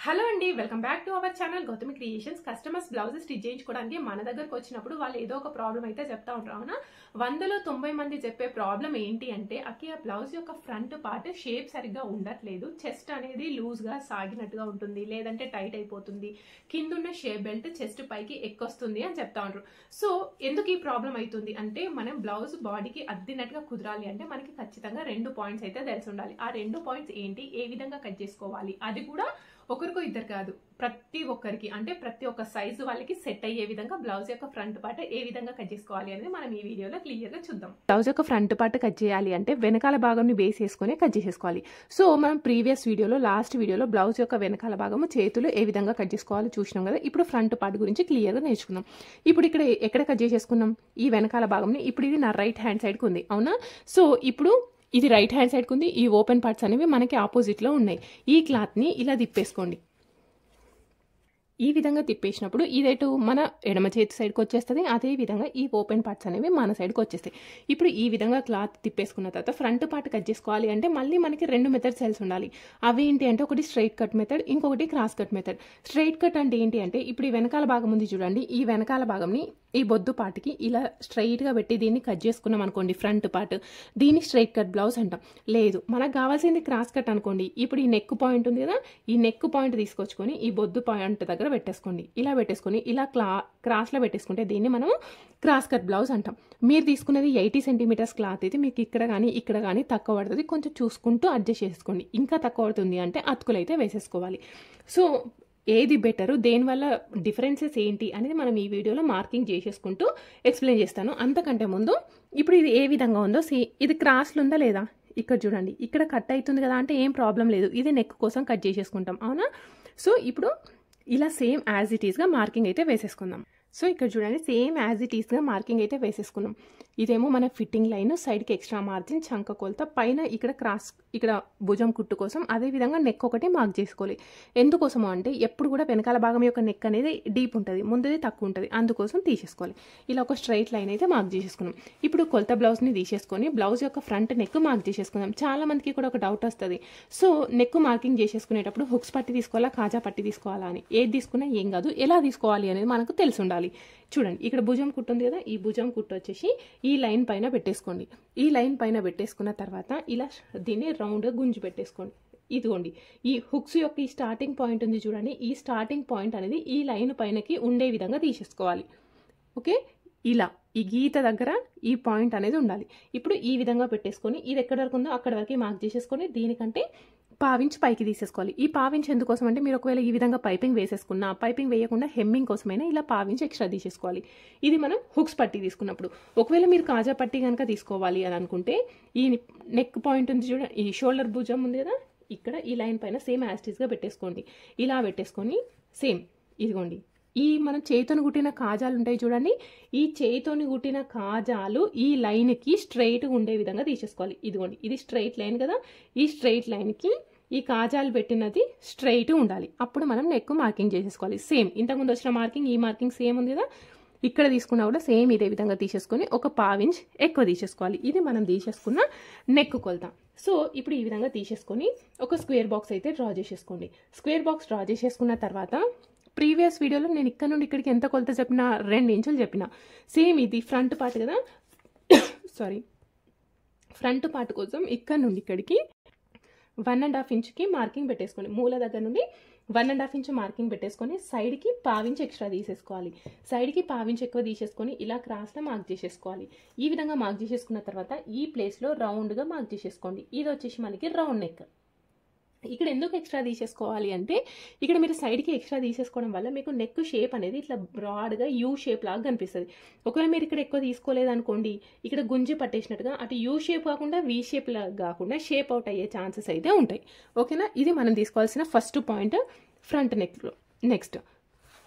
Hello అండి, welcome back to our channel Gautami creations. Customers blouses stitch చేయించుకోవడానికి మన దగ్గరకు వచ్చినప్పుడు వాళ్ళు ఏదో ఒక ప్రాబ్లం అయితే చెప్తా ఉంటారు. అవునా, 100లో 90 మంది చెప్పే ప్రాబ్లం ఏంటి అంటే ఆ బ్లౌజ్ యొక్క ఫ్రంట్ పార్ట్ షేప్ సరిగ్గా ఉండట్లేదు, చెస్ట్ అనేది లూజ్ గా సాగినట్టుగా ఉంటుంది, లేదంటే టైట్ అయిపోతుంది, కిందున్న షేప్ బెల్ట్ చెస్ట్ పైకి ఎక్కొస్తుంది అని చెప్తా ఉంటారు. సో ఎందుకు ఈ ప్రాబ్లం అవుతుంది అంటే, మనం బ్లౌజ్ బాడీకి అద్దినట్టుగా కుదరాలి అంటే మనకి ఖచ్చితంగా 2 పాయింట్స్ అయితే తెలిసి ఉండాలి. ఆ 2 పాయింట్స్ ఏంటి, ఏ విధంగా కట్ చేసుకోవాలి, అది కూడా ఒకరికో ఇద్దరు కాదు, ప్రతి ఒక్కరికి, అంటే ప్రతి ఒక్క సైజు వాళ్ళకి సెట్ అయ్యే విధంగా బ్లౌజ్ యొక్క ఫ్రంట్ పార్ట్ ఏ విధంగా కట్ చేసుకోవాలి అనేది మనం ఈ వీడియోలో క్లియర్ గా చూద్దాం. బ్లౌజ్ యొక్క ఫ్రంట్ పార్ట్ కట్ చేయాలి అంటే వెనకాల భాగంని బేస్ చేసుకుని కట్ చేసేసుకోవాలి. సో మనం ప్రీవియస్ వీడియోలో, లాస్ట్ వీడియోలో బ్లౌజ్ యొక్క వెనకాల భాగము, చేతులు ఏ విధంగా కట్ చేసుకోవాలో చూసినాం కదా. ఇప్పుడు ఫ్రంట్ పార్ట్ గురించి క్లియర్ గా నేర్చుకుందాం. ఇప్పుడు ఇక్కడ ఎక్కడ కట్ చేసేసుకున్నాం, ఈ వెనకాల భాగంని. ఇప్పుడు ఇది నా రైట్ హ్యాండ్ సైడ్కి ఉంది, అవునా. సో ఇప్పుడు ఇది రైట్ హ్యాండ్ సైడ్కి ఉంది, ఈ ఓపెన్ పార్ట్స్ అనేవి మనకి ఆపోజిట్లో ఉన్నాయి. ఈ క్లాత్ని ఇలా తిప్పేసుకోండి. ఈ విధంగా తిప్పేసినప్పుడు ఇదేటు మన ఎడమ చేతి సైడ్కి వచ్చేస్తుంది, అదే విధంగా ఈ ఓపెన్ పార్ట్స్ అనేవి మన సైడ్కి వచ్చేస్తాయి. ఇప్పుడు ఈ విధంగా క్లాత్ తిప్పేసుకున్న తర్వాత ఫ్రంట్ పార్ట్ కట్ చేసుకోవాలి అంటే మళ్ళీ మనకి 2 మెథడ్స్ తెలిసి ఉండాలి. అవి ఏంటి అంటే, ఒకటి స్ట్రైట్ కట్ మెథడ్, ఇంకొకటి cross cut method. Straight cut అంటే ఏంటి అంటే, ఇప్పుడు ఈ వెనకాల భాగం ఉంది చూడండి, ఈ వెనకాల భాగంని ఈ బొద్దు పార్ట్కి ఇలా స్ట్రైట్గా పెట్టి దీన్ని కట్ చేసుకున్నాం అనుకోండి, ఫ్రంట్ పార్ట్, దీన్ని స్ట్రైట్ కట్ బ్లౌజ్ అంటాం. లేదు, మనకు కావాల్సింది క్రాస్ కట్ అనుకోండి. ఇప్పుడు ఈ నెక్ పాయింట్ ఉంది కదా, ఈ నెక్ పాయింట్ తీసుకొచ్చుకొని ఈ బొద్దు పాయింట్ దగ్గర పెట్టేసుకోండి. ఇలా పెట్టేసుకొని ఇలా క్రాస్లో పెట్టేసుకుంటే దీన్ని మనం క్రాస్ కట్ బ్లౌజ్ అంటాం. మీరు తీసుకునేది 80 సెంటీమీటర్స్ క్లాత్, ఇది మీకు ఇక్కడ కానీ ఇక్కడ కానీ తక్కువ పడుతుంది, కొంచెం చూసుకుంటూ అడ్జస్ట్ చేసుకోండి. ఇంకా తక్కువ పడుతుంది అంటే అతుకులు అయితే వేసేసుకోవాలి. సో ఏది బెటరు, దేనివల్ల డిఫరెన్సెస్ ఏంటి అనేది మనం ఈ వీడియోలో మార్కింగ్ చేసేసుకుంటూ ఎక్స్ప్లెయిన్ చేస్తాను. అంతకంటే ముందు ఇప్పుడు ఇది ఏ విధంగా ఉందో ఇది క్రాస్లో ఉందా లేదా ఇక్కడ చూడండి, ఇక్కడ కట్ అవుతుంది కదా అంటే ఏం ప్రాబ్లం లేదు, ఇది నెక్ కోసం కట్ చేసేసుకుంటాం, అవునా. సో ఇప్పుడు ఇలా సేమ్ యాజ్ ఇట్ ఈస్గా మార్కింగ్ అయితే వేసేసుకుందాం. సో ఇక్కడ చూడండి, సేమ్ యాజ్ ఇట్ ఈస్గా మార్కింగ్ అయితే వేసేసుకున్నాం. ఇదేమో మన ఫిట్టింగ్ లైన్, సైడ్కి ఎక్స్ట్రా మార్జిన్, చంక కొలత, పైన ఇక్కడ క్రాస్, ఇక్కడ భుజం కుట్టు కోసం, అదేవిధంగా నెక్ ఒకటి మార్క్ చేసుకోవాలి. ఎందుకోసమో అంటే ఎప్పుడు కూడా వెనకాల భాగం యొక్క నెక్ అనేది డీప్ ఉంటుంది, ముందుది తక్కువ ఉంటుంది, అందుకోసం తీసేసుకోవాలి. ఇలా ఒక స్ట్రైట్ లైన్ అయితే మార్క్ చేసేసుకున్నాం. ఇప్పుడు కొలత బ్లౌజ్ని తీసేసుకొని బ్లౌజ్ యొక్క ఫ్రంట్ నెక్ మార్క్ చేసేసుకుందాం. చాలా మందికి కూడా ఒక డౌట్ వస్తుంది, సో నెక్ మార్కింగ్ చేసేసుకునేటప్పుడు హుక్స్ పట్టి తీసుకోవాలా, కాజా పట్టి తీసుకోవాలా అని. ఏది తీసుకున్నా ఏం కాదు, ఎలా తీసుకోవాలి అనేది మనకు తెలిసి ఉండాలి. చూడండి, ఇక్కడ భుజం కుట్టు ఉంది కదా, ఈ భుజం కుట్టు వచ్చేసి ఈ లైన్ పైన పెట్టేసుకోండి. ఈ లైన్ పైన పెట్టేసుకున్న తర్వాత ఇలా దీన్ని రౌండ్గా గుంజి పెట్టేసుకోండి. ఇదిగోండి, ఈ హుక్స్ యొక్క ఈ స్టార్టింగ్ పాయింట్ ఉంది చూడండి, ఈ స్టార్టింగ్ పాయింట్ అనేది ఈ లైన్ పైనకి ఉండే విధంగా తీసేసుకోవాలి. ఓకే, ఇలా ఈ గీత దగ్గర ఈ పాయింట్ అనేది ఉండాలి. ఇప్పుడు ఈ విధంగా పెట్టేసుకొని ఇది ఎక్కడి వరకు ఉందో అక్కడ వరకు మార్క్ చేసేసుకొని దీనికంటే పావించి పైకి తీసేసుకోవాలి. ఈ పావించి ఎందుకోసం అంటే, మీరు ఒకవేళ ఈ విధంగా పైపింగ్ వేసేసుకున్నా, పైపింగ్ వేయకుండా హెమ్మింగ్ కోసమైనా ఇలా పావించి ఎక్స్ట్రా తీసేసుకోవాలి. ఇది మనం హుక్స్ పట్టి తీసుకున్నప్పుడు. ఒకవేళ మీరు కాజా పట్టి కనుక తీసుకోవాలి అని అనుకుంటే, ఈ నెక్ పాయింట్ ఉంది చూడండి, ఈ షోల్డర్ భుజం ఉంది కదా, ఇక్కడ ఈ లైన్ పైన సేమ్ యాస్టీస్గా పెట్టేసుకోండి. ఇలా పెట్టేసుకొని సేమ్ ఇదిగోండి, ఈ మనం చేతిని కుట్టిన కాజాలు ఉంటాయి చూడండి, ఈ చేతిని కుట్టిన కాజాలు ఈ లైన్కి స్ట్రైట్గా ఉండే విధంగా తీసేసుకోవాలి. ఇదిగోండి, ఇది స్ట్రైట్ లైన్ కదా, ఈ స్ట్రైట్ లైన్కి ఈ కాజాలు పెట్టినది స్ట్రైట్ ఉండాలి. అప్పుడు మనం నెక్ మార్కింగ్ చేసేసుకోవాలి. సేమ్ ఇంతకుముందు వచ్చిన మార్కింగ్, ఈ మార్కింగ్ సేమ్ ఉంది కదా, ఇక్కడ తీసుకున్నా కూడా సేమ్ ఇదే విధంగా తీసేసుకొని ఒక పావించ్ ఎక్కువ తీసేసుకోవాలి. ఇది మనం తీసేసుకున్న నెక్ కొలత. సో ఇప్పుడు ఈ విధంగా తీసేసుకొని ఒక స్క్వేర్ బాక్స్ అయితే డ్రా చేసేసుకోండి. స్క్వేర్ బాక్స్ డ్రా చేసేసుకున్న తర్వాత, ప్రీవియస్ వీడియోలో నేను ఇక్కడ నుండి ఇక్కడికి ఎంత కొలత చెప్పినా, 2 ఇంచులు చెప్పిన. సేమ్ ఇది ఫ్రంట్ పార్ట్ కదా, సారీ, ఫ్రంట్ పార్ట్ కోసం ఇక్కడ నుండి ఇక్కడికి 1.5 ఇంచుకి మార్కింగ్ పెట్టేసుకోండి. మూల దగ్గర నుండి 1.5 ఇంచు మార్కింగ్ పెట్టేసుకొని సైడ్కి పావించి ఎక్స్ట్రా తీసేసుకోవాలి. సైడ్కి పావించి ఎక్కువ తీసేసుకొని ఇలా క్రాస్లో మార్క్ చేసేసుకోవాలి. ఈ విధంగా మార్క్ చేసేసుకున్న తర్వాత ఈ ప్లేస్లో రౌండ్గా మార్క్ చేసేసుకోండి. ఇది వచ్చేసి మనకి రౌండ్ నెక్. ఇక్కడ ఎందుకు ఎక్స్ట్రా తీసేసుకోవాలి అంటే, ఇక్కడ మీరు సైడ్కి ఎక్స్ట్రా తీసేసుకోవడం వల్ల మీకు నెక్ షేప్ అనేది ఇట్లా బ్రాడ్గా యూ షేప్ లాగా కనిపిస్తుంది. ఒకవేళ మీరు ఇక్కడ ఎక్కువ తీసుకోలేదు అనుకోండి, ఇక్కడ గుంజి పట్టేసినట్టుగా అటు యూ షేప్ కాకుండా వీ షేప్ లాగా కాకుండా షేప్ అవుట్ అయ్యే ఛాన్సెస్ అయితే ఉంటాయి. ఓకేనా, ఇది మనం తీసుకోవాల్సిన ఫస్ట్ పాయింట్ ఫ్రంట్ నెక్లో. నెక్స్ట్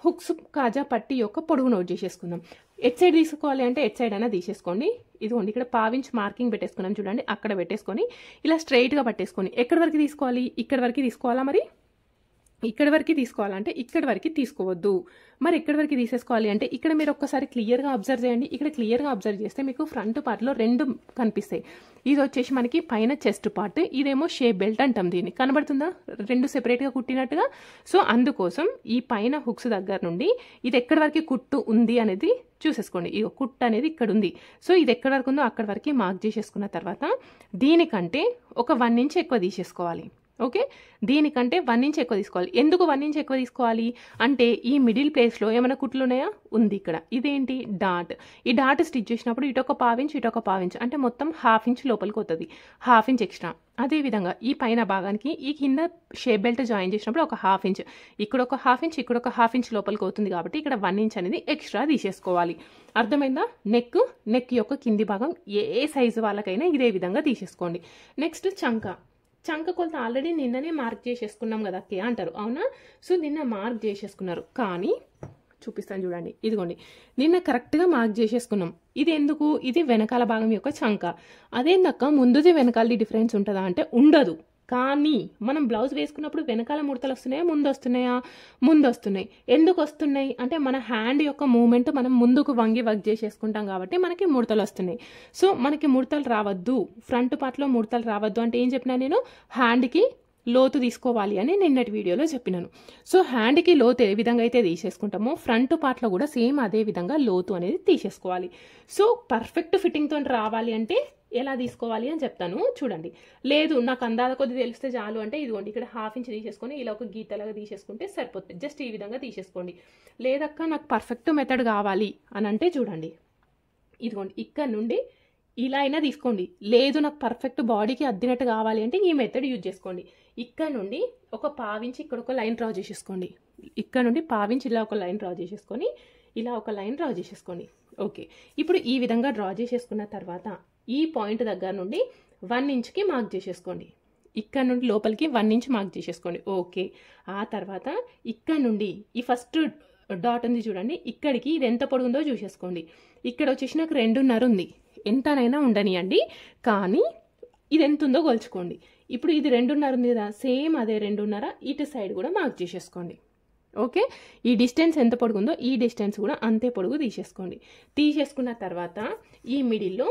హుక్స్ కాజా పట్టి యొక్క పొడవు నోట్ చేసేసుకుందాం. ఎట్ సైడ్ తీసుకోవాలి అంటే ఎట్ సైడ్ అయినా తీసేసుకోండి. ఇదిగోండి, ఇక్కడ పావించి మార్కింగ్ పెట్టేసుకున్నాం చూడండి, అక్కడ పెట్టేసుకొని ఇలా స్ట్రైట్గా పట్టేసుకొని ఎక్కడి వరకు తీసుకోవాలి, ఇక్కడ వరకు తీసుకోవాలా మరి, ఇక్కడ వరకు తీసుకోవాలంటే ఇక్కడ వరకు తీసుకోవద్దు. మరి ఎక్కడి వరకు తీసేసుకోవాలి అంటే ఇక్కడ మీరు ఒక్కసారి క్లియర్గా అబ్జర్వ్ చేయండి. ఇక్కడ క్లియర్గా అబ్జర్వ్ చేస్తే మీకు ఫ్రంట్ పార్ట్లో 2 కనిపిస్తాయి. ఇది వచ్చేసి మనకి పైన చెస్ట్ పార్ట్, ఇదేమో షేప్ బెల్ట్ అంటాం దీన్ని. కనబడుతుందా 2 సెపరేట్గా కుట్టినట్టుగా? సో అందుకోసం ఈ పైన హుక్స్ దగ్గర నుండి ఇది ఎక్కడి వరకు కుట్టు ఉంది అనేది చూసేసుకోండి. ఈ కుట్టు అనేది ఇక్కడ ఉంది. సో ఇది ఎక్కడి వరకు ఉందో అక్కడి వరకు మార్క్ చేసేసుకున్న తర్వాత దీనికంటే ఒక 1 ఇంచ్ ఎక్కువ తీసేసుకోవాలి. ఓకే, దీనికంటే 1 ఇంచ్ ఎక్కువ తీసుకోవాలి. ఎందుకు 1 ఇంచ్ ఎక్కువ తీసుకోవాలి అంటే ఈ మిడిల్ ప్లేస్లో ఏమైనా కుట్లు ఉన్నాయా? ఉంది ఇక్కడ. ఇదేంటి? డాట్. ఈ డాట్ స్టిచ్ చేసినప్పుడు ఇటొక 1/2 ఇంచ్ ఇటొక 1/2 ఇంచ్ అంటే మొత్తం 1/2 ఇంచ్ లోపలికి వస్తుంది, 1/2 ఇంచ్ ఎక్స్ట్రా. అదేవిధంగా ఈ పైన భాగానికి ఈ కింద షేప్ బెల్ట్ జాయిన్ చేసినప్పుడు ఒక 1/2 ఇంచ్, ఇక్కడ ఒక 1/2 ఇంచ్, ఇక్కడ ఒక 1/2 ఇంచ్ లోపలికి అవుతుంది కాబట్టి ఇక్కడ 1 ఇంచ్ అనేది ఎక్స్ట్రా తీసేసుకోవాలి. అర్థమైందా? నెక్ యొక్క కింది భాగం ఏ సైజు వాళ్ళకైనా ఇదే విధంగా తీసేసుకోండి. నెక్స్ట్ చంక కొలత ఆల్రెడీ నిన్ననే మార్క్ చేసేసుకున్నాం కదా అక్కే అంటారు, అవునా? సో నిన్న మార్క్ చేసేసుకున్నారు, కానీ చూపిస్తాను చూడండి. ఇదిగోండి, నిన్న కరెక్ట్గా మార్క్ చేసేసుకున్నాం. ఇది ఎందుకు? ఇది వెనకాల భాగం యొక్క చంక. అదేందక్క ముందుది వెనకాలది డిఫరెన్స్ ఉంటుందా అంటే ఉండదు. కానీ మనం బ్లౌజ్ వేసుకున్నప్పుడు వెనకాల ముడతలు వస్తున్నాయా, ముందు వస్తున్నాయి. ఎందుకు వస్తున్నాయి అంటే మన హ్యాండ్ యొక్క మూమెంట్ మనం ముందుకు వంగి వర్క్ చేసేసుకుంటాం కాబట్టి మనకి ముడతలు వస్తున్నాయి. సో మనకి ముడతలు రావద్దు, ఫ్రంట్ పార్ట్లో ముడతలు రావద్దు అంటే ఏం చెప్పినా నేను? హ్యాండ్కి లోతు తీసుకోవాలి అని నిన్నటి వీడియోలో చెప్పినాను. సో హ్యాండ్కి లోతు ఏ విధంగా అయితే తీసేసుకుంటామో ఫ్రంట్ పార్ట్లో కూడా సేమ్ అదే విధంగా లోతు అనేది తీసేసుకోవాలి. సో పర్ఫెక్ట్ ఫిట్టింగ్తో రావాలి అంటే ఎలా తీసుకోవాలి అని చెప్తాను చూడండి. లేదు నాకు అందాల కొద్ది తెలిస్తే చాలు అంటే ఇదిగోండి, ఇక్కడ 1/2 ఇంచ్ తీసేసుకొని ఇలా ఒక గీతలాగా తీసేసుకుంటే సరిపోతుంది. జస్ట్ ఈ విధంగా తీసేసుకోండి. లేదక్క నాకు పర్ఫెక్ట్ మెథడ్ కావాలి అని అంటే చూడండి, ఇదిగోండి ఇక్కడ నుండి ఇలా అయినా తీసుకోండి. లేదు నాకు పర్ఫెక్ట్ బాడీకి అద్దినట్టు కావాలి అంటే ఈ మెథడ్ యూజ్ చేసుకోండి. ఇక్కడ నుండి ఒక 1/2 ఇంచ్ ఇక్కడ ఒక లైన్ డ్రా చేసేసుకోండి. ఇక్కడ నుండి 1/2 ఇంచ్ ఇలా ఒక లైన్ డ్రా చేసేసుకొని ఇలా ఒక లైన్ డ్రా చేసేసుకోండి. ఓకే, ఇప్పుడు ఈ విధంగా డ్రా చేసేసుకున్న తర్వాత ఈ పాయింట్ దగ్గర నుండి 1 ఇంచ్కి మార్క్ చేసేసుకోండి. ఇక్కడ నుండి లోపలికి 1 ఇంచ్ మార్క్ చేసేసుకోండి. ఓకే, ఆ తర్వాత ఇక్కడ నుండి ఈ ఫస్ట్ డాట్ ఉంది చూడండి, ఇక్కడికి ఇది ఎంత పొడుగుందో చూసేసుకోండి. ఇక్కడ వచ్చేసి నాకు 2.5 ఉంది. ఎంతనైనా ఉండనియండి, కానీ ఇది ఎంత ఉందో కొలుచుకోండి. ఇప్పుడు ఇది 2.5 ఉంది కదా, సేమ్ అదే 2.5 ఇటు సైడ్ కూడా మార్క్ చేసేసుకోండి. ఓకే, ఈ డిస్టెన్స్ ఎంత పొడుగుందో ఈ డిస్టెన్స్ కూడా అంతే పొడుగు తీసేసుకోండి. తీసేసుకున్న తర్వాత ఈ మిడిల్లో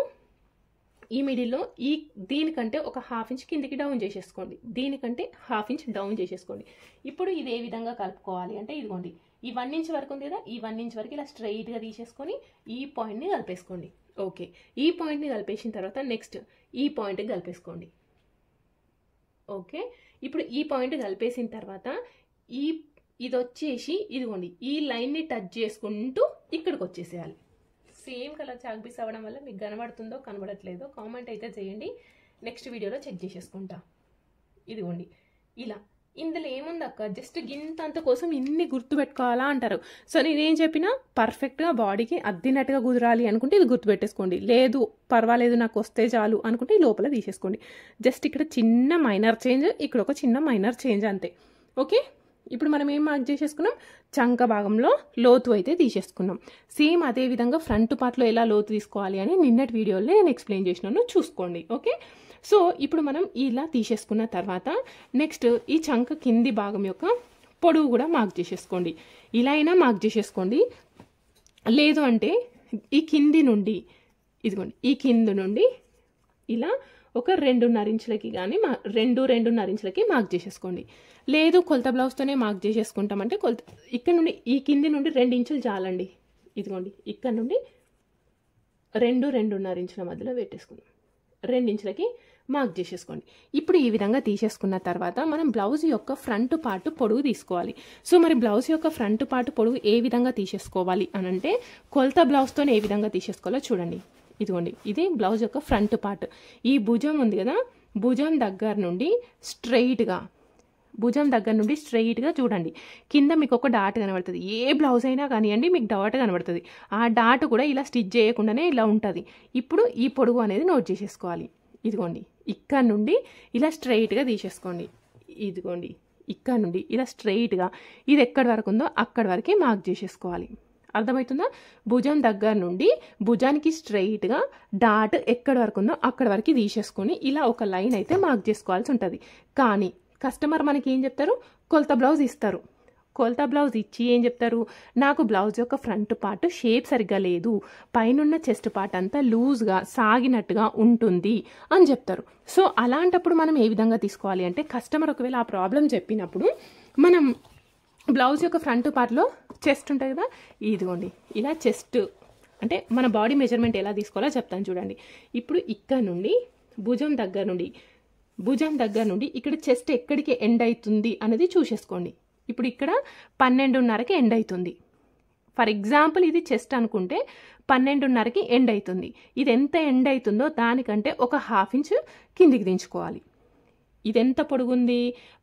దీనికంటే ఒక 1/2 ఇంచ్ కిందికి డౌన్ చేసేసుకోండి. దీనికంటే 1/2 ఇంచ్ డౌన్ చేసేసుకోండి. ఇప్పుడు ఇది ఏ విధంగా కలుపుకోవాలి అంటే ఇదిగోండి, ఈ 1 ఇంచ్ వరకు ఉంది కదా, ఈ 1 ఇంచ్ వరకు ఇలా స్ట్రైట్గా తీసేసుకొని ఈ పాయింట్ని కలిపేసుకోండి. ఓకే, ఈ పాయింట్ని కలిపేసిన తర్వాత నెక్స్ట్ ఈ పాయింట్కి కలిపేసుకోండి. ఓకే, ఇప్పుడు ఈ పాయింట్ కలిపేసిన తర్వాత ఇది వచ్చేసి ఇదిగోండి ఈ లైన్ని టచ్ చేసుకుంటూ ఇక్కడికి వచ్చేసేయాలి. సేమ్ కలర్ చాక్ పీస్ అవ్వడం వల్ల మీకు కనబడుతుందో కనబడట్లేదో కామెంట్ అయితే చేయండి, నెక్స్ట్ వీడియోలో చెక్ చేసేసుకుంటా. ఇదిగోండి ఇలా. ఇందులో ఏముంది అక్క, జస్ట్ గింతంత కోసం ఇన్ని గుర్తుపెట్టుకోవాలా అంటారు. సో నేనేం చెప్పినా పర్ఫెక్ట్గా బాడీకి అద్దినట్టుగా కుదరాలి అనుకుంటే ఇది గుర్తుపెట్టేసుకోండి. లేదు పర్వాలేదు నాకు వస్తే చాలు అనుకుంటే ఈ లోపల తీసేసుకోండి. జస్ట్ ఇక్కడ చిన్న మైనర్ చేంజ్, ఇక్కడ ఒక చిన్న మైనర్ చేంజ్ అంతే. ఓకే, ఇప్పుడు మనం ఏం మార్క్ చేసేసుకున్నాం? చంక భాగంలో లోతు అయితే తీసేసుకున్నాం. సేమ్ అదే విధంగా ఫ్రంట్ పార్ట్లో ఎలా లోతు తీసుకోవాలి అని నిన్నటి వీడియోలో నేను ఎక్స్ప్లెయిన్ చేసినాను, చూసుకోండి. ఓకే, సో ఇప్పుడు మనం ఇలా తీసేసుకున్న తర్వాత నెక్స్ట్ ఈ చంక కింది భాగం యొక్క పొడవు కూడా మార్క్ చేసేసుకోండి. ఇలా అయినా మార్క్ చేసేసుకోండి. లేదు అంటే ఈ కింది నుండి ఇదిగోండి, ఈ కింది నుండి ఇలా ఒక 2.5 ఇంచులకి కానీ 2.5 ఇంచులకి మార్క్ చేసేసుకోండి. లేదు కొలత బ్లౌజ్తోనే మార్క్ చేసేసుకుంటామంటే ఇక్కడ నుండి ఈ కింది నుండి 2 ఇంచులు చాలండి. ఇదిగోండి ఇక్కడ నుండి 2.5 ఇంచుల మధ్యలో పెట్టేసుకుందాం. 2 ఇంచులకి మార్క్ చేసేసుకోండి. ఇప్పుడు ఈ విధంగా తీసేసుకున్న తర్వాత మనం బ్లౌజ్ యొక్క ఫ్రంట్ పార్ట్ పొడవు తీసుకోవాలి. సో మరి బ్లౌజ్ యొక్క ఫ్రంట్ పార్ట్ పొడవు ఏ విధంగా తీసేసుకోవాలి అని అంటే కొలత బ్లౌజ్తో ఏ విధంగా తీసేసుకోవాలో చూడండి. ఇదిగోండి ఇది బ్లౌజ్ యొక్క ఫ్రంట్ పార్ట్. ఈ భుజం ఉంది కదా, భుజం దగ్గర నుండి స్ట్రైట్గా చూడండి. కింద మీకు ఒక డాట్ కనబడుతుంది. ఏ బ్లౌజ్ అయినా కానివ్వండి మీకు డాట్ కనబడుతుంది. ఆ డాట్ కూడా ఇలా స్టిచ్ చేయకుండానే ఇలా ఉంటుంది. ఇప్పుడు ఈ పొడుగు అనేది నోట్ చేసేసుకోవాలి. ఇదిగోండి ఇక్కడ నుండి ఇలా స్ట్రైట్గా తీసేసుకోండి. ఇదిగోండి ఇక్కడ నుండి ఇలా స్ట్రైట్గా ఇది ఎక్కడి వరకు ఉందో అక్కడి వరకే మార్క్ చేసేసుకోవాలి. అర్థమవుతుందా? భుజం దగ్గర నుండి భుజానికి స్ట్రైట్గా డాట్ ఎక్కడి వరకు ఉందో అక్కడి వరకు తీసేసుకొని ఇలా ఒక లైన్ అయితే మార్క్ చేసుకోవాల్సి ఉంటుంది. కస్టమర్ మనకి ఏం చెప్తారు, కొలత బ్లౌజ్ ఇస్తారు. కొలత బ్లౌజ్ ఇచ్చి ఏం చెప్తారు, నాకు బ్లౌజ్ యొక్క ఫ్రంట్ పార్ట్ షేప్ సరిగ్గా లేదు, పైనున్న చెస్ట్ పార్ట్ అంతా లూజ్గా సాగినట్టుగా ఉంటుంది అని చెప్తారు. సో అలాంటప్పుడు మనం ఏ విధంగా తీసుకోవాలి అంటే, కస్టమర్ ఒకవేళ ఆ ప్రాబ్లం చెప్పినప్పుడు మనం బ్లౌజ్ యొక్క ఫ్రంట్ పార్ట్లో చెస్ట్ ఉంటుంది కదా, ఇదిగోండి ఇలా చెస్ట్ అంటే మన బాడీ మెజర్మెంట్ ఎలా తీసుకోవాలో చెప్తాను చూడండి. ఇప్పుడు ఇక్కడ నుండి భుజం దగ్గర నుండి ఇక్కడ చెస్ట్ ఎక్కడికి ఎండ్ అవుతుంది అనేది చూసేసుకోండి. ఇప్పుడు ఇక్కడ 12:30కి ఎండ్ అవుతుంది. ఫర్ ఎగ్జాంపుల్ ఇది చెస్ట్ అనుకుంటే 12:30కి ఎండ్ అవుతుంది. ఇది ఎంత ఎండ్ అవుతుందో దానికంటే ఒక 1/2 ఇంచ్ కిందికి దించుకోవాలి. ఇది ఎంత పొడుగుంది,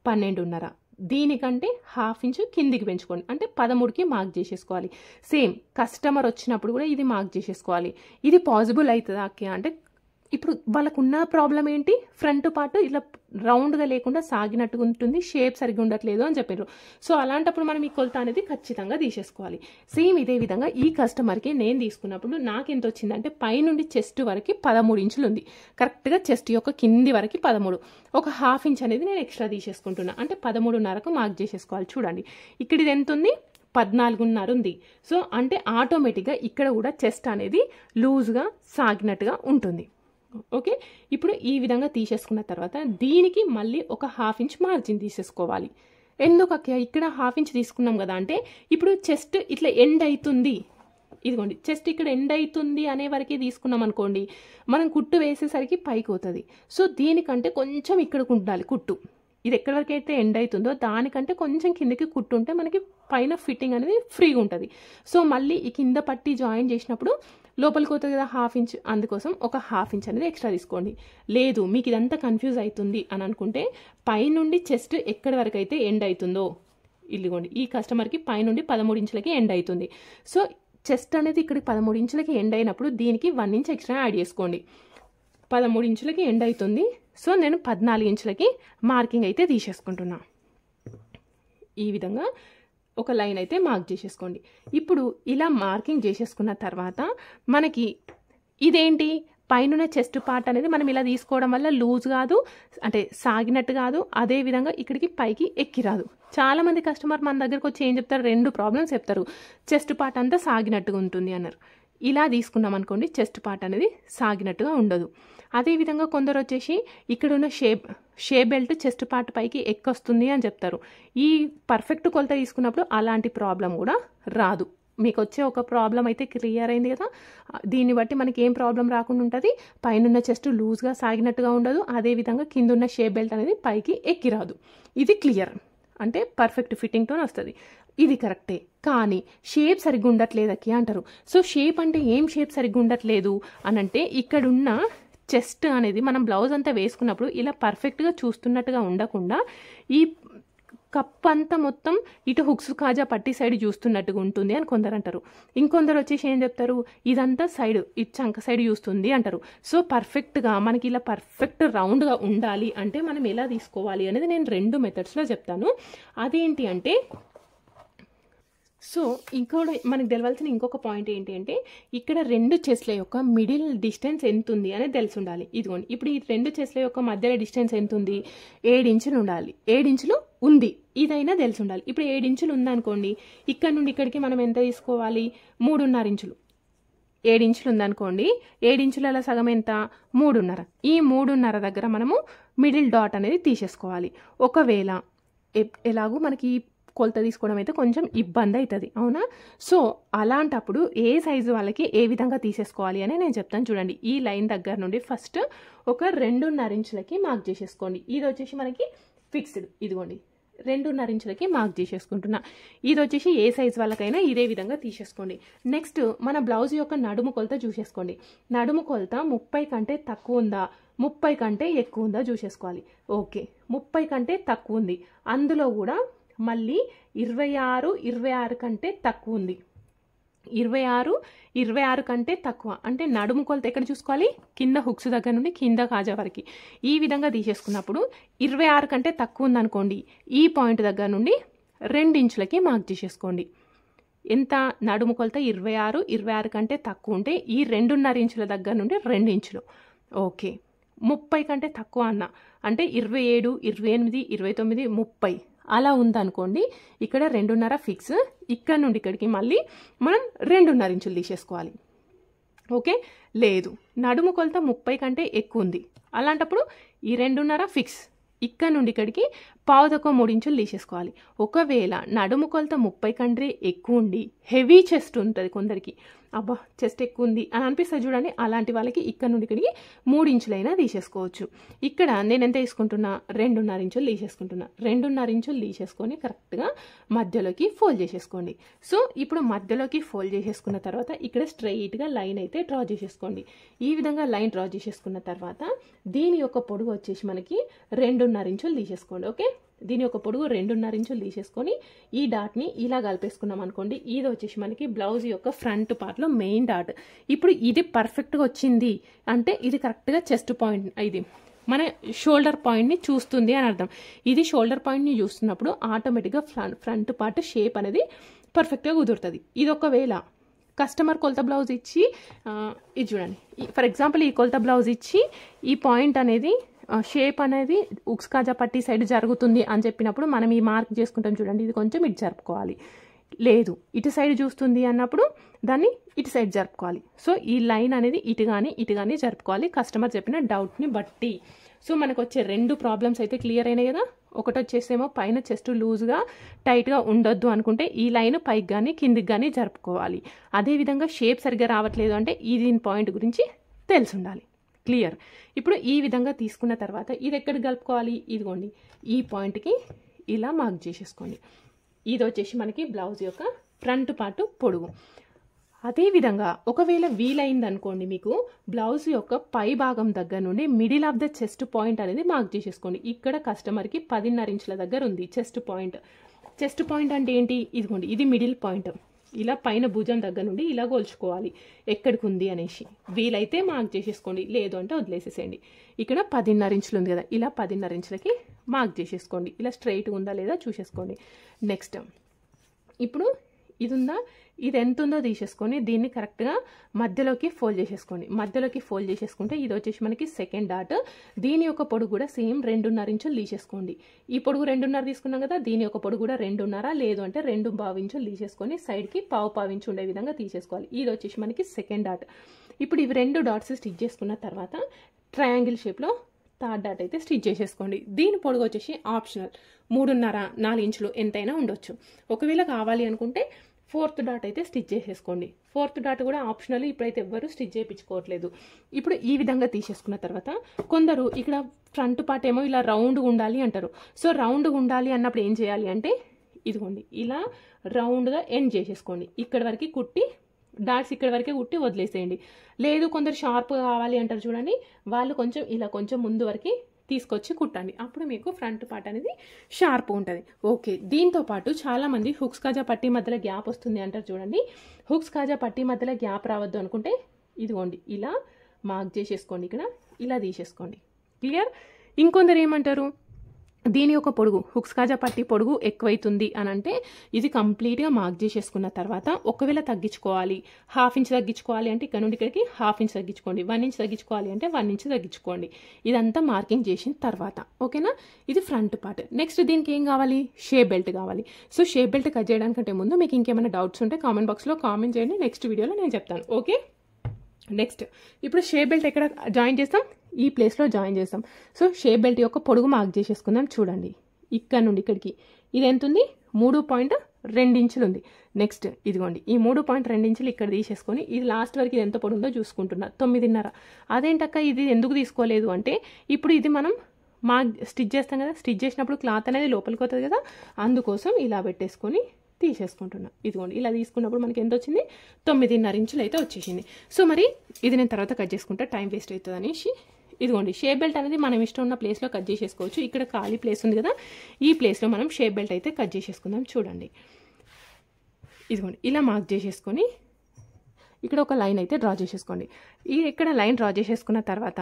12:30, దీనికంటే 1/2 ఇంచ్ కిందికి పెంచుకోండి, అంటే 13కి మార్క్ చేసేసుకోవాలి. సేమ్ కస్టమర్ వచ్చినప్పుడు కూడా ఇది మార్క్ చేసేసుకోవాలి. ఇది పాసిబుల్ అవుతుందా అంటే, ఇప్పుడు వాళ్ళకున్న ప్రాబ్లం ఏంటి, ఫ్రంట్ పార్ట్ ఇలా రౌండ్గా లేకుండా సాగినట్టుగా ఉంటుంది, షేప్ సరిగ్గా ఉండట్లేదు అని చెప్పారు. సో అలాంటప్పుడు మనం ఈ కొలత అనేది ఖచ్చితంగా తీసేసుకోవాలి. సేమ్ ఇదే విధంగా ఈ కస్టమర్కి నేను తీసుకున్నప్పుడు నాకు ఎంత వచ్చిందంటే, పైనుండి చెస్ట్ వరకు 13 ఇంచులు ఉంది, కరెక్ట్గా చెస్ట్ యొక్క కింది వరకు 13, ఒక 1/2 ఇంచ్ అనేది నేను ఎక్స్ట్రా తీసేసుకుంటున్నా, అంటే 13:30కు మార్క్ చేసేసుకోవాలి. చూడండి ఇక్కడ ఇది ఎంత ఉంది, 14:30 ఉంది. సో అంటే ఆటోమేటిక్గా ఇక్కడ కూడా చెస్ట్ అనేది లూజ్గా సాగినట్టుగా ఉంటుంది. ఓకే, ఇప్పుడు ఈ విధంగా తీసేసుకున్న తర్వాత దీనికి మళ్ళీ ఒక 1/2 ఇంచ్ మార్జిన్ తీసేసుకోవాలి. ఎందుకు ఇక్కడ 1/2 ఇంచ్ తీసుకున్నాం కదా అంటే, ఇప్పుడు చెస్ట్ ఇట్లా ఎండ్ అవుతుంది, ఇదిగోండి చెస్ట్ ఇక్కడ ఎండ్ అవుతుంది అనే వరకే తీసుకున్నాం అనుకోండి, మనం కుట్టు వేసేసరికి పైకి అవుతుంది. సో దీనికంటే కొంచెం ఇక్కడికి ఉండాలి కుట్టు, ఇది ఎక్కడి వరకు అయితే ఎండ్ అవుతుందో దానికంటే కొంచెం కిందకి కుట్టుంటే మనకి పైన ఫిట్టింగ్ అనేది ఫ్రీగా ఉంటుంది. సో మళ్ళీ ఈ కింద పట్టి జాయిన్ చేసినప్పుడు లోపలికి పోతుంది కదా 1/2 ఇంచ్, అందుకోసం ఒక 1/2 ఇంచ్ అనేది ఎక్స్ట్రా తీసుకోండి. లేదు మీకు ఇదంతా కన్ఫ్యూజ్ అవుతుంది అని అనుకుంటే, పైనుండి చెస్ట్ ఎక్కడి వరకు అయితే ఎండ్ అవుతుందో, ఇదిగోండి ఈ కస్టమర్కి పైనుండి 13 ఇంచులకి ఎండ్ అవుతుంది. సో చెస్ట్ అనేది ఇక్కడికి 13 ఇంచులకి ఎండ్ అయినప్పుడు దీనికి 1 ఇంచ్ ఎక్స్ట్రా యాడ్ చేసుకోండి. 13 ఇంచులకి ఎండ్ అవుతుంది. సో నేను 14 ఇంచులకి మార్కింగ్ అయితే తీసేసుకుంటున్నా. ఈ విధంగా ఒక లైన్ అయితే మార్క్ చేసేసుకోండి. ఇప్పుడు ఇలా మార్కింగ్ చేసేసుకున్న తర్వాత మనకి ఇదేంటి, పైన చెస్ట్ పార్ట్ అనేది మనం ఇలా తీసుకోవడం వల్ల లూజ్ కాదు, అంటే సాగినట్టు కాదు, అదేవిధంగా ఇక్కడికి పైకి ఎక్కి రాదు. చాలామంది కస్టమర్ మన దగ్గరకు వచ్చి ఏం చెప్తారు, 2 ప్రాబ్లమ్స్ చెప్తారు, చెస్ట్ పార్ట్ అంతా సాగినట్టుగా ఉంటుంది అన్నారు. ఇలా తీసుకున్నాం అనుకోండి, చెస్ట్ పార్ట్ అనేది సాగినట్టుగా ఉండదు. అదేవిధంగా కొందరు వచ్చేసి ఇక్కడ ఉన్న షేప్ బెల్ట్ చెస్ట్ పార్ట్ పైకి ఎక్కొస్తుంది అని చెప్తారు. ఈ పర్ఫెక్ట్ కొలత తీసుకున్నప్పుడు అలాంటి ప్రాబ్లం కూడా రాదు. మీకు వచ్చే ఒక ప్రాబ్లం అయితే క్లియర్ అయింది కదా, దీన్ని బట్టి మనకి ఏం ప్రాబ్లం రాకుండా ఉంటుంది, పైన చెస్ట్ లూజ్గా సాగినట్టుగా ఉండదు, అదేవిధంగా కింద ఉన్న షేప్ బెల్ట్ అనేది పైకి ఎక్కి రాదు. ఇది క్లియర్, అంటే పర్ఫెక్ట్ ఫిట్టింగ్తో వస్తుంది. ఇది కరెక్టే, కానీ షేప్ సరిగ్గా ఉండట్లేదు అక్కి అంటారు. సో షేప్ అంటే ఏం షేప్ సరిగ్గా ఉండట్లేదు అనంటే, ఇక్కడున్న చెస్ట్ అనేది మనం బ్లౌజ్ అంతా వేసుకున్నప్పుడు ఇలా పర్ఫెక్ట్గా చూస్తున్నట్టుగా ఉండకుండా ఈ కప్ అంతా మొత్తం ఇటు హుక్స్ కాజా పట్టి సైడ్ చూస్తున్నట్టుగా ఉంటుంది అని కొందరు అంటారు. ఇంకొందరు వచ్చేసి ఏం చెప్తారు, ఇదంతా సైడ్, ఇది చంక సైడ్ చూస్తుంది అంటారు. సో పర్ఫెక్ట్గా మనకి ఇలా పర్ఫెక్ట్ రౌండ్గా ఉండాలి అంటే మనం ఎలా తీసుకోవాలి అనేది నేను 2 మెథడ్స్లో చెప్తాను. అదేంటి అంటే, సో ఇంకోటి మనకు తెలవాల్సిన ఇంకొక పాయింట్ ఏంటి అంటే, ఇక్కడ 2 చెస్ల యొక్క మిడిల్ డిస్టెన్స్ ఎంత ఉంది అనేది తెలిసి ఉండాలి. ఇదిగోండి ఇప్పుడు ఈ 2 చెస్ల యొక్క మధ్యలో డిస్టెన్స్ ఎంత ఉంది, 7 ఇంచులు ఉండాలి. 7 ఇంచులు ఉంది, ఇదైనా తెలిసి ఉండాలి. ఇప్పుడు 7 ఇంచులు ఉందనుకోండి, ఇక్కడ నుండి ఇక్కడికి మనం ఎంత తీసుకోవాలి, 3.5 ఇంచులు. 7 ఇంచులు ఉందనుకోండి, 7 ఇంచుల సగం ఎంత, 3.5. ఈ 3.5 దగ్గర మనము మిడిల్ డాట్ అనేది తీసేసుకోవాలి. ఒకవేళ ఎలాగూ మనకి కొలత తీసుకోవడం అయితే కొంచెం ఇబ్బంది అవుతుంది, అవునా? సో అలాంటప్పుడు ఏ సైజు వాళ్ళకి ఏ విధంగా తీసేసుకోవాలి అని నేను చెప్తాను చూడండి. ఈ లైన్ దగ్గర నుండి ఫస్ట్ ఒక 2.5 ఇంచులకి మార్క్ చేసేసుకోండి. ఇది వచ్చేసి మనకి ఫిక్స్డ్, ఇదిగోండి 2.5 ఇంచులకి మార్క్ చేసేసుకుంటున్నా. ఇది వచ్చేసి ఏ సైజ్ వాళ్ళకైనా ఇదే విధంగా తీసేసుకోండి. నెక్స్ట్ మన బ్లౌజ్ యొక్క నడుము కొలత చూసేసుకోండి. నడుము కొలత 30 కంటే తక్కువ ఉందా, 30 కంటే ఎక్కువ ఉందా చూసేసుకోవాలి. ఓకే, 30 కంటే తక్కువ ఉంది, అందులో కూడా మళ్ళీ 26 కంటే తక్కువ ఉంది. 26 కంటే తక్కువ అంటే నడుము కొలత ఎక్కడ చూసుకోవాలి, కింద హుక్స్ దగ్గర నుండి కింద కాజా వరకు ఈ విధంగా తీసేసుకున్నప్పుడు 26 కంటే తక్కువ ఉందనుకోండి, ఈ పాయింట్ దగ్గర నుండి 2 ఇంచులకి మార్క్ చేసేసుకోండి. ఎంత, నడుము కొలత 26 కంటే తక్కువ ఉంటే ఈ 2.5 ఇంచుల దగ్గర నుండి 2 ఇంచులు. ఓకే, 30 కంటే తక్కువ అన్న అంటే 27, 28, 29, 30 అలా ఉందనుకోండి, ఇక్కడ 2.5 ఫిక్స్. ఇక్కడ నుండి ఇక్కడికి మళ్ళీ మనం 2.5 ఇంచులు తీసేసుకోవాలి. ఓకే, లేదు నడుము కొలత 30 కంటే ఎక్కువ ఉంది, అలాంటప్పుడు ఈ 2.5 ఫిక్స్. ఇక్కడ నుండి ఇక్కడికి 1/4 ఇంచులు తీసేసుకోవాలి. ఒకవేళ నడుము కొలత 30 కంటే ఎక్కువ ఉండి హెవీ చెస్ట్ ఉంటుంది కొందరికి, అబ్బా చెస్ట్ ఎక్కువ ఉంది అని అనిపిస్తుంది చూడండి, అలాంటి వాళ్ళకి ఇక్కడ నుండి ఇక్కడికి 3 ఇంచులైనా తీసేసుకోవచ్చు. ఇక్కడ నేను ఎంత తీసుకుంటున్నా, 2.5 ఇంచులు తీసేసుకుంటున్నా. 2.5 ఇంచులు తీసేసుకొని కరెక్ట్గా మధ్యలోకి ఫోల్డ్ చేసేసుకోండి. సో ఇప్పుడు మధ్యలోకి ఫోల్డ్ చేసేసుకున్న తర్వాత ఇక్కడ స్ట్రైట్గా లైన్ అయితే డ్రా చేసేసుకోండి. ఈ విధంగా లైన్ డ్రా చేసేసుకున్న తర్వాత దీని యొక్క పొడవు వచ్చేసి మనకి 2.5 ఇంచులు తీసేసుకోండి. ఓకే, దీని యొక్క పొడవు 2.5 ఇంచులు తీసేసుకొని ఈ డాట్ని ఇలా కలిపేసుకున్నాం అనుకోండి. ఇది వచ్చేసి మనకి బ్లౌజ్ యొక్క ఫ్రంట్ పార్ట్లో మెయిన్ డాట్. ఇప్పుడు ఇది పర్ఫెక్ట్గా వచ్చింది అంటే ఇది కరెక్ట్గా చెస్ట్ పాయింట్, ఇది మన షోల్డర్ పాయింట్ని చూస్తుంది అని అర్థం. ఇది షోల్డర్ పాయింట్ని చూస్తున్నప్పుడు ఆటోమేటిక్గా ఫ్రంట్ పార్ట్ షేప్ అనేది పర్ఫెక్ట్గా కుదురుతుంది. ఇది ఒకవేళ కస్టమర్ కొలత బ్లౌజ్ ఇచ్చి ఇది చూడండి, ఫర్ ఎగ్జాంపుల్ ఈ కొలత బ్లౌజ్ ఇచ్చి ఈ పాయింట్ అనేది షేప్ అనేది ఉక్స్ కాజా పట్టి సైడ్ జరుగుతుంది అని చెప్పినప్పుడు మనం ఈ మార్క్ చేసుకుంటాం చూడండి, ఇది కొంచెం ఇటు జరుపుకోవాలి. లేదు ఇటు సైడ్ చూస్తుంది అన్నప్పుడు దాన్ని ఇటు సైడ్ జరుపుకోవాలి. సో ఈ లైన్ అనేది ఇటు కానీ జరుపుకోవాలి కస్టమర్ చెప్పిన డౌట్ని బట్టి. సో మనకు వచ్చే 2 ప్రాబ్లమ్స్ అయితే క్లియర్ అయినాయి కదా. ఒకటి వచ్చేసేమో పైన చెస్ట్ లూజ్గా టైట్గా ఉండొద్దు అనుకుంటే ఈ లైన్ పైకి కానీ కిందికి కానీ జరుపుకోవాలి. అదేవిధంగా షేప్ సరిగ్గా రావట్లేదు అంటే ఈ దీని పాయింట్ గురించి తెలిసి ఉండాలి. క్లియర్. ఇప్పుడు ఈ విధంగా తీసుకున్న తర్వాత ఇది ఎక్కడికి కలుపుకోవాలి, ఇదిగోండి ఈ పాయింట్కి ఇలా మార్క్ చేసేసుకోండి. ఇది వచ్చేసి మనకి బ్లౌజ్ యొక్క ఫ్రంట్ పార్ట్ పొడవు. అదేవిధంగా ఒకవేళ వీలైంది అనుకోండి మీకు బ్లౌజ్ యొక్క పై భాగం దగ్గర నుండి middle of the chest point అనేది మార్క్ చేసేసుకోండి. ఇక్కడ కస్టమర్కి 10.5 ఇంచుల దగ్గర ఉంది చెస్ట్ పాయింట్. చెస్ట్ పాయింట్ అంటే ఏంటి, ఇదిగోండి ఇది మిడిల్ పాయింట్. ఇలా పైన భుజం దగ్గర నుండి ఇలా గోల్చుకోవాలి ఎక్కడికి ఉంది అనేసి. వీలైతే మార్క్ చేసేసుకోండి, లేదు అంటే వదిలేసేసేయండి. ఇక్కడ 10.5 ఇంచులు ఉంది కదా, ఇలా 10.5 ఇంచులకి మార్క్ చేసేసుకోండి. ఇలా స్ట్రైట్గా ఉందా లేదా చూసేసుకోండి. నెక్స్ట్ ఇప్పుడు ఇది ఉందా, ఇది ఎంత ఉందో తీసేసుకొని దీన్ని కరెక్ట్గా మధ్యలోకి ఫోల్డ్ చేసేసుకోండి. మధ్యలోకి ఫోల్డ్ చేసేసుకుంటే ఇది వచ్చేసి మనకి సెకండ్ డాట్. దీని యొక్క పొడుగు కూడా సేమ్ 2.5 ఇంచులు తీసేసుకోండి. ఈ పొడుగు 2.5 తీసుకున్నాం కదా, దీని యొక్క పొడుగు కూడా 2.5 లేదు అంటే 2.5 ఇంచులు తీసేసుకొని సైడ్కి 1/4 ఇంచు ఉండే విధంగా తీసేసుకోవాలి. ఇది వచ్చేసి మనకి సెకండ్ డాట్. ఇప్పుడు ఇవి 2 డాట్స్ స్టిచ్ చేసుకున్న తర్వాత ట్రయాంగిల్ షేప్లో థర్డ్ డాట్ అయితే స్టిచ్ చేసేసుకోండి. దీని పొడుగు వచ్చేసి ఆప్షనల్ 3.5, 4 ఇంచులు ఎంతైనా ఉండొచ్చు. ఒకవేళ కావాలి అనుకుంటే 4th డాట్ అయితే స్టిచ్ చేసేసుకోండి. 4th డాట్ కూడా ఆప్షనల్, ఇప్పుడైతే ఎవ్వరు స్టిచ్ చేయించుకోవట్లేదు. ఇప్పుడు ఈ విధంగా తీసేసుకున్న తర్వాత కొందరు ఇక్కడ ఫ్రంట్ పార్ట్ ఏమో ఇలా రౌండ్గా ఉండాలి అంటారు. సో రౌండ్గా ఉండాలి అన్నప్పుడు ఏం చేయాలి అంటే ఇదిగోండి ఇలా రౌండ్గా ఎండ్ చేసేసుకోండి. ఇక్కడ వరకు కుట్టి డాట్స్ ఇక్కడ వరకే కుట్టి వదిలేసేయండి. లేదు కొందరు షార్ప్గా కావాలి అంటారు చూడండి, వాళ్ళు కొంచెం ఇలా కొంచెం ముందు వరకు తీసుకొచ్చి కుట్టండి. అప్పుడు మీకు ఫ్రంట్ పార్ట్ అనేది షార్ప్ ఉంటుంది. ఓకే, దీంతో పాటు చాలామంది హుక్స్ కాజా పట్టీ మధ్యలో గ్యాప్ వస్తుంది అంటారు చూడండి. హుక్స్ కాజా పట్టీ మధ్యలో గ్యాప్ రావద్దు అనుకుంటే ఇదిగోండి ఇలా మార్క్ చేసేసుకోండి, ఇక్కడ ఇలా తీసేసుకోండి. క్లియర్. ఇంకొందరు ఏమంటారు, దీని యొక్క పొడుగు హుక్స్ కాజా పట్టి పొడుగు ఎక్కువైతుంది అని అంటే ఇది కంప్లీట్గా మార్క్ చేసేసుకున్న తర్వాత ఒకవేళ తగ్గించుకోవాలి, 1/2 ఇంచ్ తగ్గించుకోవాలి అంటే ఇక్కడ నుండి ఇక్కడికి 1/2 ఇంచ్ తగ్గించుకోండి. 1 ఇంచ్ తగ్గించుకోవాలి అంటే 1 ఇంచ్ తగ్గించుకోండి. ఇదంతా మార్కింగ్ చేసిన తర్వాత ఓకేనా. ఇది ఫ్రంట్ పార్ట్. నెక్స్ట్ దీనికి ఏం కావాలి, షేప్ బెల్ట్ కావాలి. సో షేప్ బెల్ట్ కట్ చేయడానికంటే ముందు మీకు ఇంకేమైనా డౌట్స్ ఉంటే కామెంట్ బాక్స్లో కామెంట్ చేయండి, నెక్స్ట్ వీడియోలో నేను చెప్తాను. ఓకే. నెక్స్ట్ ఇప్పుడు షేప్ బెల్ట్ ఎక్కడ జాయిన్ చేస్తాం, ఈ ప్లేస్లో జాయిన్ చేస్తాం. సో షేప్ బెల్ట్ యొక్క పొడుగు మార్క్ చేసేసుకుందాం. చూడండి ఇక్కడ నుండి ఇక్కడికి ఇది ఎంత ఉంది, 3.2 ఇంచులు ఉంది. నెక్స్ట్ ఇదిగోండి ఈ 3.2 ఇంచులు ఇక్కడ తీసేసుకొని ఇది లాస్ట్ వరకు ఇది ఎంత పొడుందో చూసుకుంటున్నా, 9.5. అదేంటక్క ఇది ఎందుకు తీసుకోలేదు అంటే ఇప్పుడు ఇది మనం స్టిచ్ చేస్తాం కదా, స్టిచ్ చేసినప్పుడు క్లాత్ అనేది లోపలికి వస్తుంది కదా, అందుకోసం ఇలా పెట్టేసుకొని తీసేసుకుంటున్నా. ఇదిగోండి ఇలా తీసుకున్నప్పుడు మనకి ఎంత వచ్చింది, 9.5 ఇంచులు అయితే వచ్చేసింది. సో మరి ఇది నేను తర్వాత కట్ చేసుకుంటా, టైం వేస్ట్ అవుతుంది అనేసి ఇదిగోండి షేప్ బెల్ట్ అనేది మనం ఇష్టం ఉన్న ప్లేస్లో కట్ చేసేసుకోవచ్చు. ఇక్కడ ఖాళీ ప్లేస్ ఉంది కదా, ఈ ప్లేస్లో మనం షేప్ బెల్ట్ అయితే కట్ చేసేసుకుందాం. చూడండి ఇదిగోండి ఇలా మార్క్ చేసేసుకొని ఇక్కడ ఒక లైన్ అయితే డ్రా చేసేసుకోండి. ఇక్కడ లైన్ డ్రా చేసేసుకున్న తర్వాత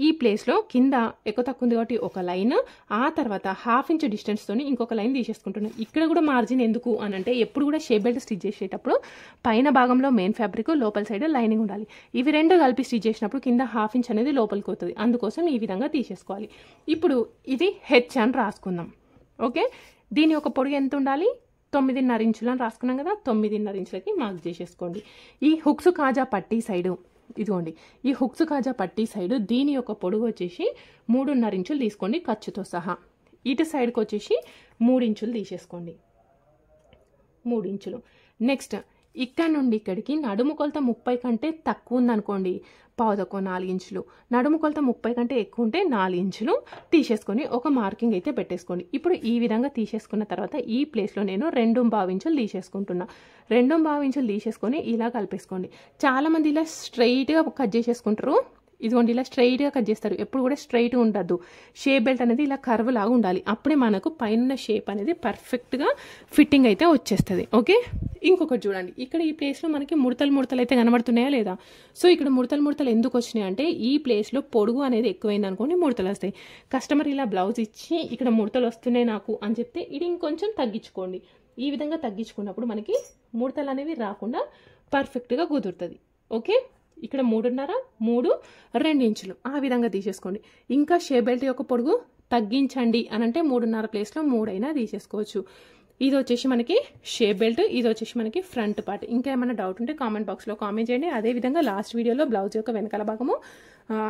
ఈ ప్లేస్లో కింద ఎక్కువ తక్కువ ఉంది కాబట్టి ఒక లైన్, ఆ తర్వాత 1/2 ఇంచ్ డిస్టెన్స్తో ఇంకొక లైన్ తీసేసుకుంటున్నాను. ఇక్కడ కూడా మార్జిన్ ఎందుకు అని అంటే ఎప్పుడు కూడా షేప్ బెల్ట్ స్టిచ్ చేసేటప్పుడు పైన భాగంలో మెయిన్ ఫ్యాబ్రిక్, లోపల సైడ్ లైనింగ్ ఉండాలి. ఇవి రెండు కలిపి స్టిచ్ చేసినప్పుడు కింద 1/2 ఇంచ్ అనేది లోపలికి అవుతుంది. అందుకోసం ఈ విధంగా తీసేసుకోవాలి. ఇప్పుడు ఇది హెచ్ అని రాసుకుందాం. ఓకే, దీని యొక్క పొడుగు ఎంత ఉండాలి? 9.5 ఇంచులు అని రాసుకున్నాం కదా, 9.5 ఇంచులకి మార్క్ చేసేసుకోండి. ఈ హుక్స్ కాజా పట్టీ సైడు ఇదిగోండి, ఈ హుక్స్ కాజా పట్టీ సైడు దీని యొక్క పొడుగు వచ్చేసి 3.5 ఇంచులు తీసుకోండి ఖర్చుతో సహా. ఇటు సైడ్కి వచ్చేసి 3 ఇంచులు తీసేసుకోండి, 3 ఇంచులు. నెక్స్ట్ ఇక్కడ నుండి ఇక్కడికి నడుము కొలత 30 కంటే తక్కువ ఉందనుకోండి, పావుదక్కువ 4 ఇంచులు, నడుము కొలత 30 కంటే ఎక్కువ ఉంటే 4 ఇంచులు తీసేసుకొని ఒక మార్కింగ్ అయితే పెట్టేసుకోండి. ఇప్పుడు ఈ విధంగా తీసేసుకున్న తర్వాత ఈ ప్లేస్లో నేను 2.5 ఇంచులు తీసేసుకుంటున్నా. 2.5 ఇంచులు తీసేసుకొని ఇలా కలిపేసుకోండి. చాలామంది ఇలా స్ట్రైట్గా కట్ చేసేసుకుంటారు. ఇదిగోండి ఇలా స్ట్రైట్గా కట్ చేస్తారు. ఎప్పుడు కూడా స్ట్రైట్గా ఉండద్దు. షేప్ బెల్ట్ అనేది ఇలా కర్వ్ లాగా ఉండాలి. అప్పుడే మనకు పైన షేప్ అనేది పర్ఫెక్ట్గా ఫిట్టింగ్ అయితే వచ్చేస్తుంది. ఓకే, ఇంకొకటి చూడండి, ఇక్కడ ఈ ప్లేస్లో మనకి ముడతలు అయితే కనబడుతున్నాయా లేదా? సో ఇక్కడ ముడతలు ఎందుకు వచ్చినాయి అంటే ఈ ప్లేస్లో పొడుగు అనేది ఎక్కువైంది అనుకోండి, ముడతలు వస్తాయి. కస్టమర్ ఇలా బ్లౌజ్ ఇచ్చి ఇక్కడ ముడతలు వస్తున్నాయి నాకు అని చెప్తే ఇది ఇంకొంచెం తగ్గించుకోండి. ఈ విధంగా తగ్గించుకున్నప్పుడు మనకి ముడతలు అనేవి రాకుండా పర్ఫెక్ట్గా కుదురుతుంది. ఓకే, ఇక్కడ 3.5, 3, 2 ఇంచులు ఆ విధంగా తీసేసుకోండి. ఇంకా షేప్ బెల్ట్ యొక్క పొడుగు తగ్గించండి అని అంటే 3.5 ప్లేస్లో 3 అయినా తీసేసుకోవచ్చు. ఇది వచ్చేసి మనకి షేప్ బెల్ట్, ఇది వచ్చేసి మనకి ఫ్రంట్ పార్ట్. ఇంకా ఏమైనా డౌట్ ఉంటే కామెంట్ బాక్స్లో కామెంట్ చేయండి. అదేవిధంగా లాస్ట్ వీడియోలో బ్లౌజ్ యొక్క వెనకాల భాగము,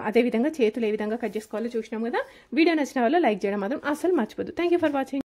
అదేవిధంగా చేతులు ఏ విధంగా కట్ చేసుకోవాలో చూసినాం కదా. వీడియో నచ్చిన వాళ్ళు లైక్ చేయడం మాత్రం అసలు మర్చిపోద్దు. Thank you for watching.